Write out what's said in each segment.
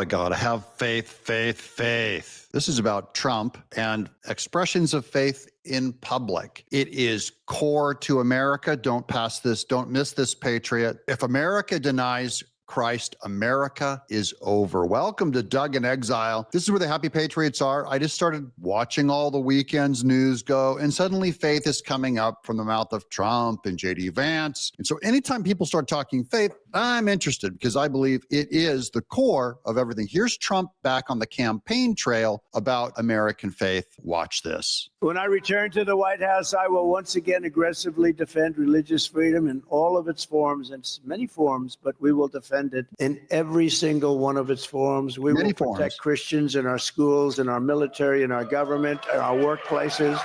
gotta have faith, faith, faith. This is about Trump and expressions of faith in public. It is core to America. Don't pass this. Don't miss this, patriot. If America denies Christ, America is over. Welcome to Doug in Exile. This is where the happy patriots are. I just started watching all the weekend's news go, and suddenly faith is coming up from the mouth of Trump and JD Vance. And so anytime people start talking faith, I'm interested because I believe it is the core of everything. Here's Trump back on the campaign trail about American faith. Watch this. When I return to the White House, I will once again aggressively defend religious freedom in all of its forms, and many forms, but we will defend it in every single one of its forms. We will protect Christians in our schools, in our military, in our government, in our workplaces,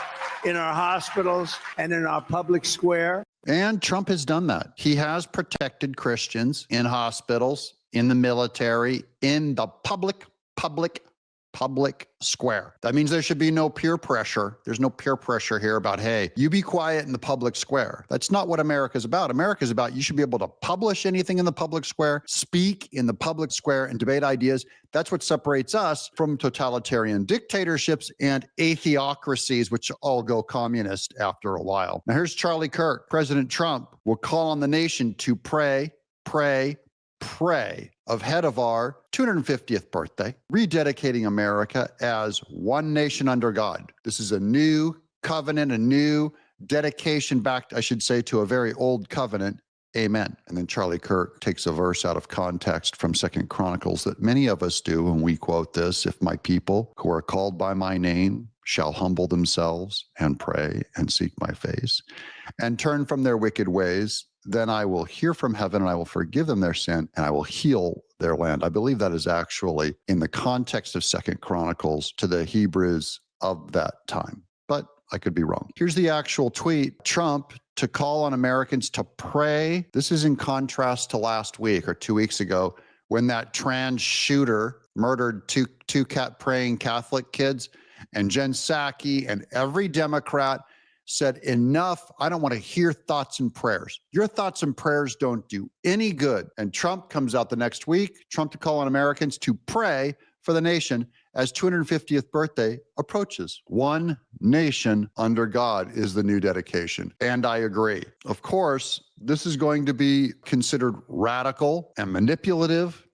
in our hospitals, and in our public square. And Trump has done that. He has protected Christians in hospitals, in the military, in the public square. That means there should be no peer pressure. There's no peer pressure here about, hey, you be quiet in the public square. That's not what America's about. America's about you should be able to publish anything in the public square, speak in the public square, and debate ideas. That's what separates us from totalitarian dictatorships and atheocracies, which all go communist after a while. Now here's Charlie Kirk. President Trump will call on the nation to pray ahead of our 250th birthday, rededicating America as one nation under God. This is a new covenant, a new dedication back, I should say, to a very old covenant. Amen. And then Charlie Kirk takes a verse out of context from 2 Chronicles that many of us do, and we quote this: if my people who are called by my name shall humble themselves and pray and seek my face and turn from their wicked ways, then I will hear from heaven and I will forgive them their sin and I will heal their land. I believe that is actually in the context of 2 Chronicles to the Hebrews of that time, but I could be wrong. Here's the actual tweet. Trump to call on Americans to pray. This is in contrast to last week or 2 weeks ago when that trans shooter murdered two praying Catholic kids, and Jen Psaki and every Democrat said, enough, I don't want to hear thoughts and prayers. Your thoughts and prayers don't do any good. And Trump comes out the next week, Trump to call on Americans to pray for the nation as 250th birthday approaches. One nation under God is the new dedication. And I agree. Of course, this is going to be considered radical and manipulative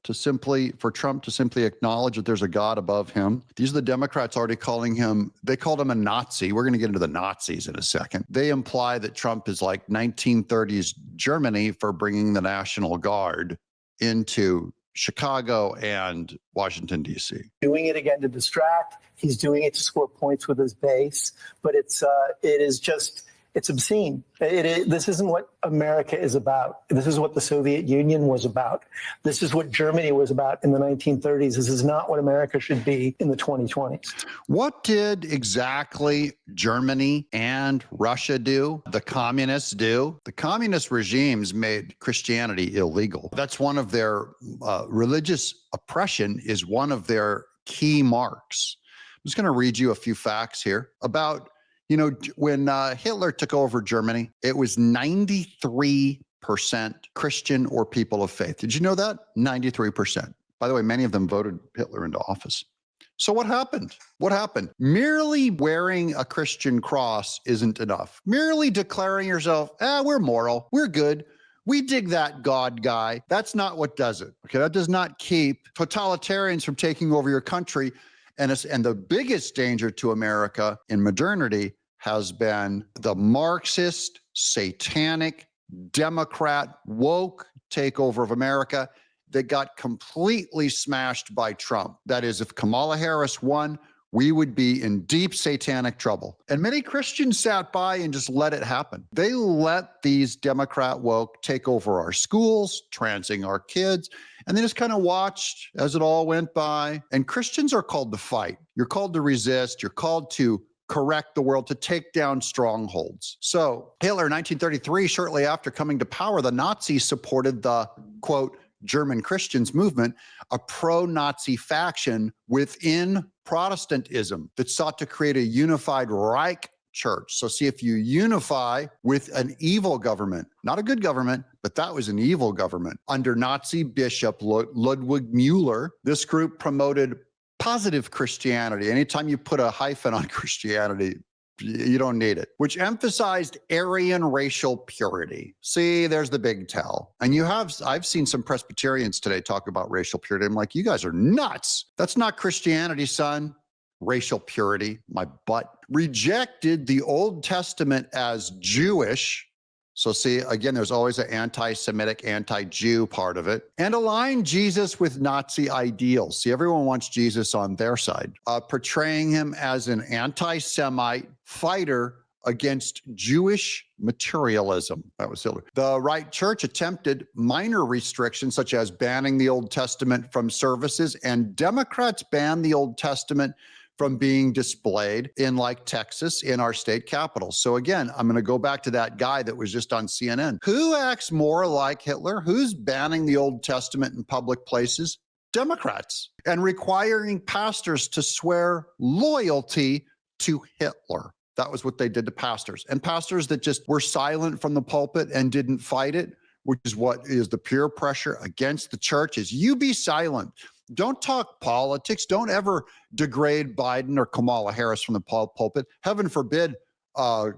for Trump to simply acknowledge that there's a God above him. These are the Democrats already calling him, they called him a Nazi. We're going to get into the Nazis in a second. They imply that Trump is like 1930s Germany for bringing the National Guard into Chicago and Washington, D.C. Doing it again to distract. He's doing it to score points with his base, but it is just, it's obscene. This isn't what America is about. This is what the Soviet Union was about. This is what Germany was about in the 1930s. This is not what America should be in the 2020s. What did exactly Germany and Russia do? The communists do? The communist regimes made Christianity illegal. That's one of their religious oppression is one of their key marks. I'm just going to read you a few facts here about when Hitler took over Germany, it was 93% Christian or people of faith. Did you know that? 93%. By the way, many of them voted Hitler into office. So what happened? What happened? Merely wearing a Christian cross isn't enough. Merely declaring yourself, we're moral, we're good, we dig that God guy. That's not what does it. Okay, that does not keep totalitarians from taking over your country. And the biggest danger to America in modernity has been the Marxist, satanic, Democrat, woke takeover of America that got completely smashed by Trump. That is, if Kamala Harris won, we would be in deep satanic trouble. And many Christians sat by and just let it happen. They let these Democrat woke take over our schools, transing our kids, and they just kind of watched as it all went by. And Christians are called to fight. You're called to resist. You're called to correct the world, to take down strongholds. So Hitler, 1933, shortly after coming to power, the Nazis supported the, quote, German Christians movement, a pro-Nazi faction within Protestantism that sought to create a unified Reich church. So see, if you unify with an evil government, not a good government, but that was an evil government under Nazi Bishop Ludwig Müller, this group promoted positive Christianity. Anytime you put a hyphen on Christianity, you don't need it, which emphasized Aryan racial purity. See, there's the big tell. And I've seen some Presbyterians today talk about racial purity. I'm like, you guys are nuts. That's not Christianity, son. Racial purity, my butt. Rejected the Old Testament as Jewish. So see, again, there's always an anti-Semitic, anti-Jew part of it. And aligned Jesus with Nazi ideals. See, everyone wants Jesus on their side. Portraying him as an anti-Semite fighter against Jewish materialism. That was Hitler. The right church attempted minor restrictions, such as banning the Old Testament from services, and Democrats banned the Old Testament from being displayed in, like, Texas, in our state capital. So again, I'm going to go back to that guy that was just on CNN. Who acts more like Hitler? Who's banning the Old Testament in public places? Democrats. And requiring pastors to swear loyalty to Hitler. That was what they did to pastors. And pastors that just were silent from the pulpit and didn't fight it, which is what is the peer pressure against the church, is you be silent. Don't talk politics. Don't ever degrade Biden or Kamala Harris from the pulpit. Heaven forbid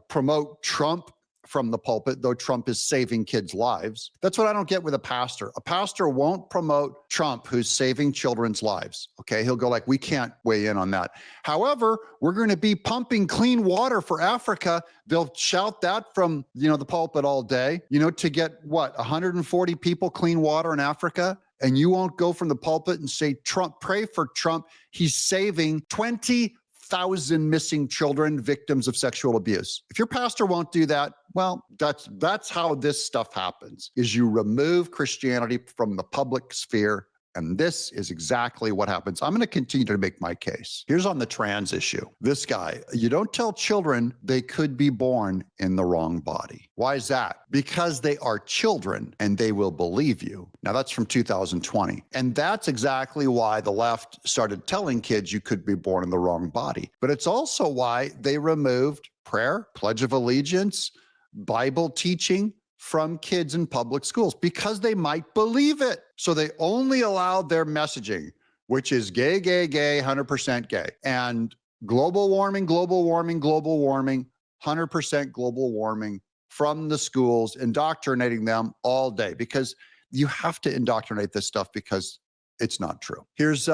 promote Trump from the pulpit, though Trump is saving kids' lives. That's what I don't get with a pastor. A pastor won't promote Trump, who's saving children's lives. Okay, he'll go like, we can't weigh in on that. However, we're going to be pumping clean water for Africa. They'll shout that from, the pulpit all day, to get what, 140 people clean water in Africa? And you won't go from the pulpit and say, Trump, pray for Trump. He's saving 20,000 missing children, victims of sexual abuse. If your pastor won't do that, well, that's how this stuff happens, is you remove Christianity from the public sphere. And this is exactly what happens. I'm going to continue to make my case. Here's on the trans issue. This guy, you don't tell children they could be born in the wrong body. Why is that? Because they are children and they will believe you. Now that's from 2020. And that's exactly why the left started telling kids you could be born in the wrong body. But it's also why they removed prayer, Pledge of Allegiance, Bible teaching from kids in public schools because they might believe it. So they only allowed their messaging, which is gay, gay, gay, 100% gay. And global warming, 100% global warming from the schools, indoctrinating them all day, because you have to indoctrinate this stuff because it's not true. Here's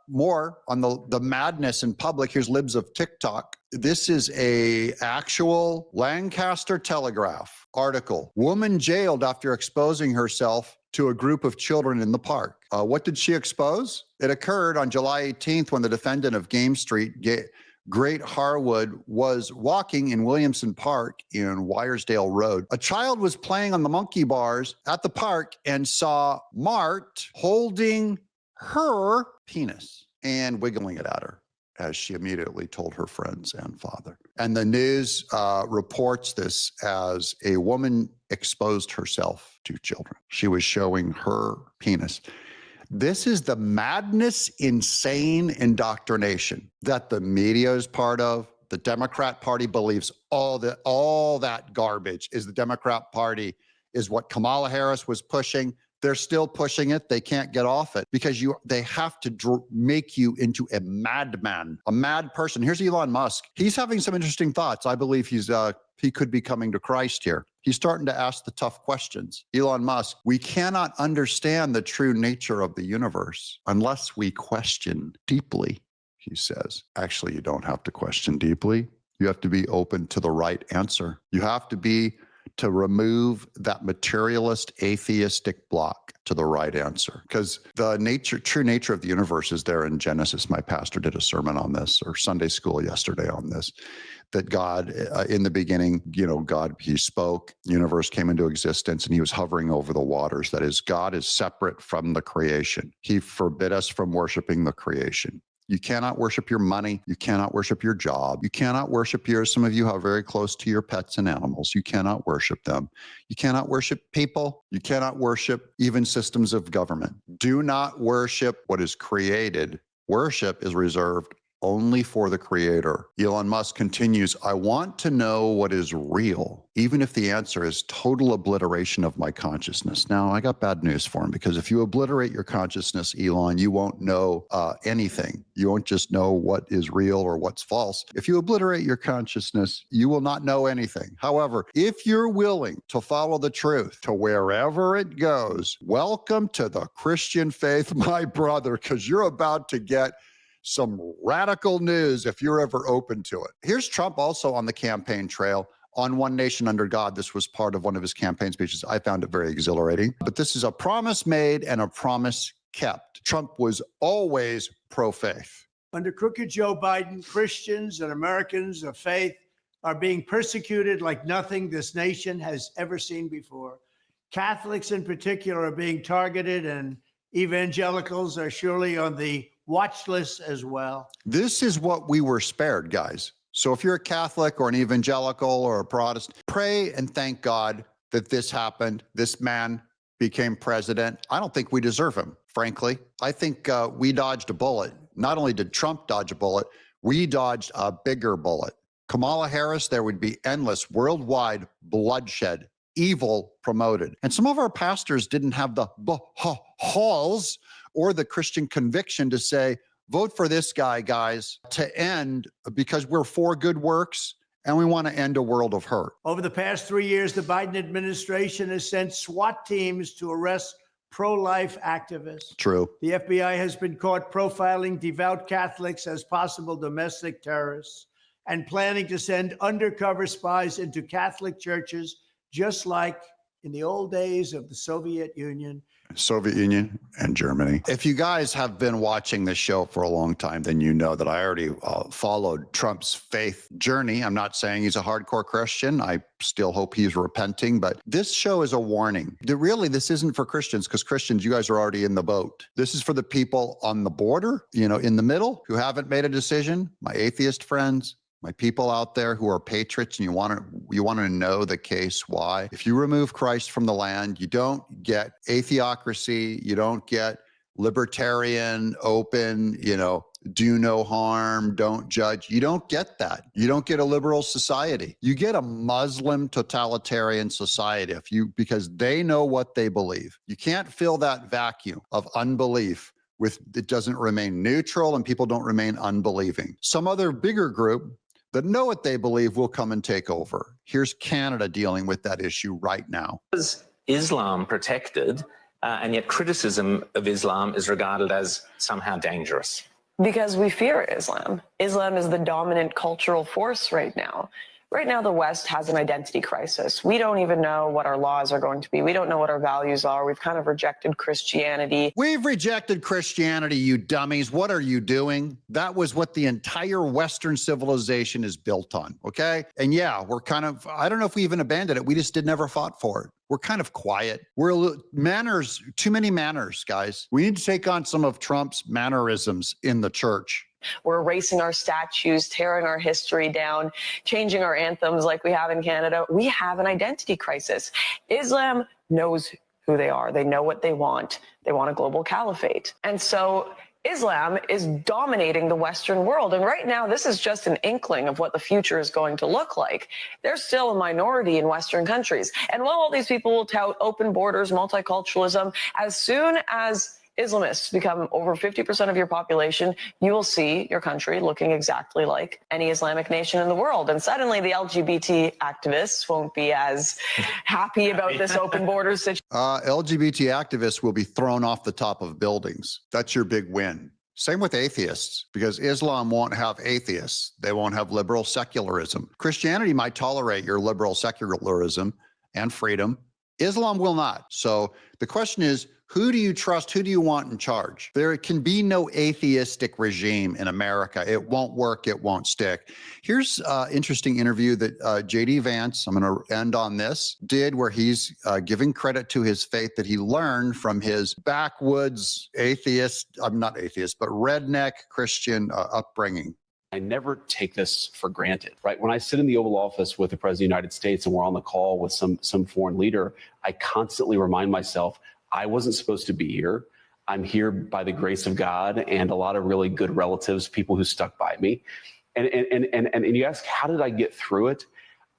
more on the madness in public. Here's libs of TikTok. This is a actual Lancaster Telegraph article. Woman jailed after exposing herself to a group of children in the park. What did she expose? It occurred on July 18th when the defendant of Game Street, Great Harwood, was walking in Williamson Park in Wyersdale Road. A child was playing on the monkey bars at the park and saw Mart holding her penis and wiggling it at her, as she immediately told her friends and father. And the news reports this as a woman exposed herself to children. She was showing her penis. This is the madness, insane indoctrination that the media is part of. The Democrat Party believes all that garbage is the Democrat Party, is what Kamala Harris was pushing. They're still pushing it. They can't get off it because they have to make you into a madman, a mad person. Here's Elon Musk. He's having some interesting thoughts. I believe he could be coming to Christ here. He's starting to ask the tough questions. Elon Musk, we cannot understand the true nature of the universe unless we question deeply, he says. Actually, you don't have to question deeply. You have to be open to the right answer. You have to remove that materialist, atheistic block to the right answer. Because the true nature of the universe is there in Genesis. My pastor did a sermon on this, or Sunday school yesterday on this, that God, in the beginning, God, he spoke, universe came into existence, and he was hovering over the waters. That is, God is separate from the creation. He forbid us from worshiping the creation. You cannot worship your money. You cannot worship your job. You cannot worship some of you are very close to your pets and animals. You cannot worship them. You cannot worship people. You cannot worship even systems of government. Do not worship what is created. Worship is reserved only for the creator. Elon Musk continues, I want to know what is real, even if the answer is total obliteration of my consciousness. Now, I got bad news for him, because if you obliterate your consciousness, Elon, you won't know anything. You won't just know what is real or what's false. If you obliterate your consciousness, you will not know anything. However, if you're willing to follow the truth to wherever it goes, welcome to the Christian faith, my brother, because you're about to get some radical news if you're ever open to it. Here's Trump also on the campaign trail on One Nation Under God. This was part of one of his campaign speeches. I found it very exhilarating. But this is a promise made and a promise kept. Trump was always pro-faith. Under crooked Joe Biden, Christians and Americans of faith are being persecuted like nothing this nation has ever seen before. Catholics in particular are being targeted, and evangelicals are surely on the watch list as well. This is what we were spared, guys. So if you're a Catholic or an evangelical or a Protestant, pray and thank God that this happened. This man became president. I don't think we deserve him, frankly. I think we dodged a bullet. Not only did Trump dodge a bullet, we dodged a bigger bullet. Kamala Harris, there would be endless worldwide bloodshed, evil promoted. And some of our pastors didn't have the halls or the Christian conviction to say, vote for this guy, guys, to end, because we're for good works and we want to end a world of hurt. Over the past 3 years, the Biden administration has sent SWAT teams to arrest pro-life activists. True. The FBI has been caught profiling devout Catholics as possible domestic terrorists and planning to send undercover spies into Catholic churches, just like in the old days of the Soviet Union and Germany. If you guys have been watching this show for a long time, then you know that I already followed Trump's faith journey. I'm not saying he's a hardcore Christian. I still hope he's repenting, but this show is a warning. Really, this isn't for Christians, because Christians, you guys are already in the boat. This is for the people on the border, in the middle, who haven't made a decision, my atheist friends, my people out there who are patriots, and you want to know the case why. If you remove Christ from the land, you don't get atheocracy, you don't get libertarian, open, do no harm, don't judge. You don't get that. You don't get a liberal society. You get a Muslim totalitarian society because they know what they believe. You can't fill that vacuum of unbelief it doesn't remain neutral, and people don't remain unbelieving. Some other bigger group that know what they believe will come and take over. Here's Canada dealing with that issue right now. Is Islam protected, and yet criticism of Islam is regarded as somehow dangerous? Because we fear Islam. Islam is the dominant cultural force right now. Right now, the West has an identity crisis. We don't even know what our laws are going to be. We don't know what our values are. We've kind of rejected Christianity. We've rejected Christianity, you dummies. What are you doing? That was what the entire Western civilization is built on, okay? And yeah, we're kind of, I don't know if we even abandoned it. We just never fought for it. We're kind of quiet. We're manners, too many manners, guys. We need to take on some of Trump's mannerisms in the church. We're erasing our statues, tearing our history down, changing our anthems like we have in Canada. We have an identity crisis. Islam knows who they are. They know what they want. They want a global caliphate. And so Islam is dominating the Western world. And right now, this is just an inkling of what the future is going to look like. They're still a minority in Western countries. And while all these people will tout open borders, multiculturalism, as soon as Islamists become over 50% of your population, you will see your country looking exactly like any Islamic nation in the world. And suddenly the LGBT activists won't be as happy about this open borders situation. LGBT activists will be thrown off the top of buildings. That's your big win. Same with atheists, because Islam won't have atheists. They won't have liberal secularism. Christianity might tolerate your liberal secularism and freedom. Islam will not. So the question is, who do you trust? Who do you want in charge? There can be no atheistic regime in America. It won't work. It won't stick. Here's an interesting interview that JD Vance, I'm going to end on this, did, where he's giving credit to his faith that he learned from his backwoods not atheist, but redneck Christian upbringing. I never take this for granted, right? When I sit in the Oval Office with the President of the United States and we're on the call with some foreign leader, I constantly remind myself, I wasn't supposed to be here. I'm here by the grace of God and a lot of really good relatives, people who stuck by me. And you ask, how did I get through it?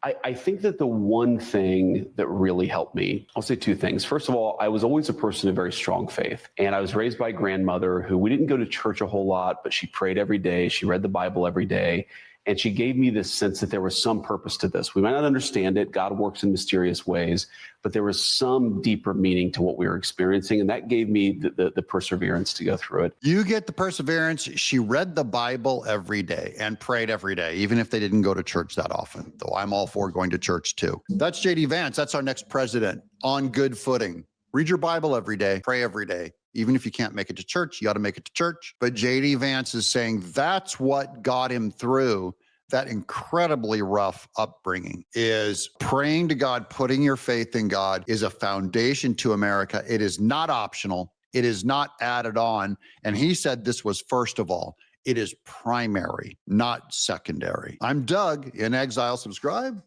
I think that the one thing that really helped me, I'll say two things. First of all, I was always a person of very strong faith. And I was raised by a grandmother who, we didn't go to church a whole lot, but she prayed every day. She read the Bible every day. And she gave me this sense that there was some purpose to this. We might not understand it. God works in mysterious ways, but there was some deeper meaning to what we were experiencing. And that gave me the perseverance to go through it. You get the perseverance. She read the Bible every day and prayed every day, even if they didn't go to church that often, though I'm all for going to church too. That's J.D. Vance. That's our next president, on good footing. Read your Bible every day, pray every day. Even if you can't make it to church, you ought to make it to church. But J.D. Vance is saying that's what got him through that incredibly rough upbringing, is praying to God, putting your faith in God is a foundation to America. It is not optional. It is not added on. And he said this was first of all. It is primary, not secondary. I'm Doug, In Exile. Subscribe.